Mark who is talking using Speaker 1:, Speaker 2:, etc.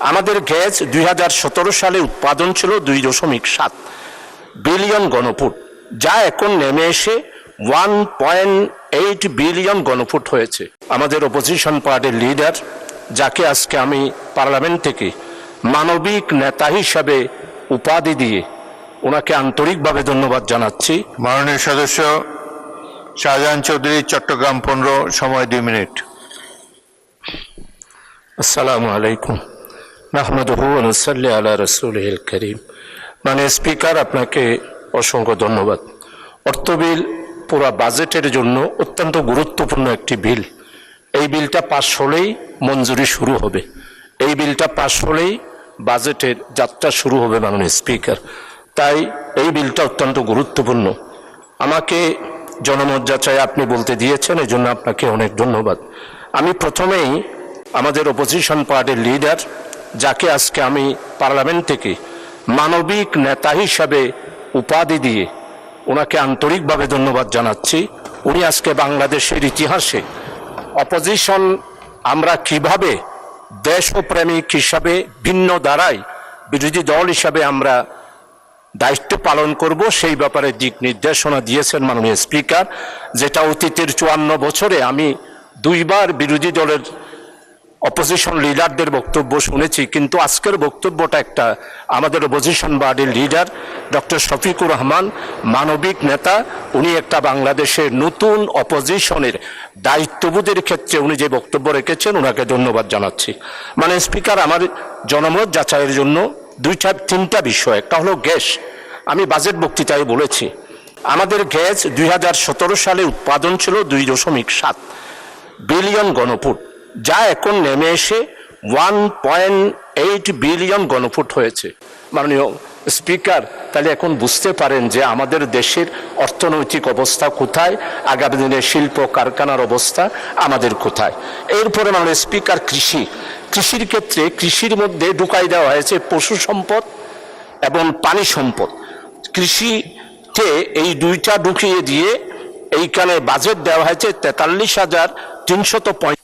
Speaker 1: আমাদের গ্যাস 2017 সালে উৎপাদন ছিল 2.7 বিলিয়ন ঘনফুট, যা এখন নেমে এসে 1.8 বিলিয়ন ঘনফুট হয়েছে। আমাদের অপোজিশন পার্টির লিডার, যাকে আজকে আমি পার্লামেন্ট থেকে মানবিক নেতা হিসাবে উপাধি দিয়ে ওনাকে আন্তরিকভাবে ধন্যবাদ জানাচ্ছি।
Speaker 2: মাননীয় সদস্য শাহজাহান চৌধুরী, চট্টগ্রাম 15, সময় 2 মিনিট।
Speaker 1: আসসালামু আলাইকুম, নাহমাদুহু ওয়া নুসাল্লি আলা রাসূলিহিল কারীম। মাননীয় স্পিকার, আপনাকে অসংখ্য ধন্যবাদ। অর্থ বিল পুরা বাজেটের জন্য অত্যন্ত গুরুত্বপূর্ণ একটি বিল। এই বিলটা পাশ হলেই মঞ্জুরি শুরু হবে, এই বিলটা পাশ হলেই বাজেটের যাত্রা শুরু হবে মাননীয় স্পিকার। তাই এই বিলটা অত্যন্ত গুরুত্বপূর্ণ। আমাকে জনমত যাচাই আপনি বলতে দিয়েছেন, এই জন্য আপনাকে অনেক ধন্যবাদ। আমি প্রথমেই আমাদের অপোজিশন পার্টির লিডার, যাকে আজকে আমি পার্লামেন্ট থেকে মানবিক নেতা হিসাবে উপাধি দিয়ে ওনাকে আন্তরিকভাবে ধন্যবাদ জানাচ্ছি। উনি আজকে বাংলাদেশের ইতিহাসে অপোজিশন আমরা কিভাবে দেশপ্রেমিক হিসাবে ভিন্ন ধারায় বিরোধী দল হিসাবে আমরা দায়িত্ব পালন করব সেই ব্যাপারে দিক নির্দেশনা দিয়েছেন মাননীয় স্পিকার, যেটা অতীতের 54 বছরে আমি 2বার বিরোধী দলের অপোজিশন লিডারদের বক্তব্য শুনেছি, কিন্তু আজকের বক্তব্যটা একটা আমাদের অপোজিশন পার্টির লিডার ডক্টর শফিকুর রহমান, মানবিক নেতা, উনি একটা বাংলাদেশের নতুন অপোজিশনের দায়িত্ববোধের ক্ষেত্রে উনি যে বক্তব্য রেখেছেন, ওনাকে ধন্যবাদ জানাচ্ছি। মানে স্পিকার, আমার জনমত যাচাইয়ের জন্য 2-3টা বিষয়। একটা হলো গ্যাস। আমি বাজেট বক্তৃতায় বলেছি আমাদের গ্যাস 2017 সালে উৎপাদন ছিল 2.7 বিলিয়ন ঘনফুট, যা এখন নেমে এসে 1.8 বিলিয়ন ঘনফুট হয়েছে। মাননীয় স্পিকার, তাহলে এখন বুঝতে পারেন যে আমাদের দেশের অর্থনৈতিক অবস্থা কোথায়, আগামী দিনের শিল্প কারখানার অবস্থা আমাদের কোথায়। এরপরে মাননীয় স্পিকার, কৃষির ক্ষেত্রে কৃষির মধ্যে ঢুকাই দেওয়া হয়েছে পশু সম্পদ এবং পানি সম্পদ। কৃষিতে এই দুইটা ঢুকিয়ে দিয়ে এইখানে বাজেট দেওয়া হয়েছে 43,350